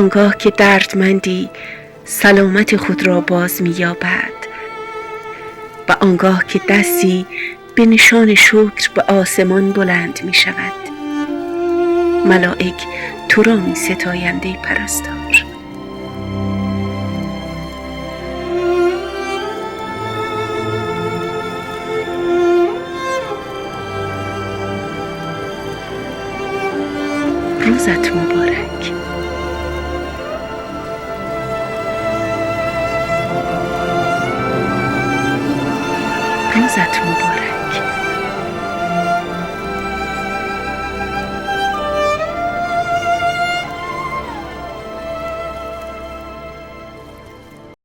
آنگاه که دردمندی سلامت خود را باز می‌یابد و آنگاه که دستی به نشان شکر به آسمان بلند می شود. ملائک تو را می ستایند ای پرستار. روزت مبارک. روزت مبارک.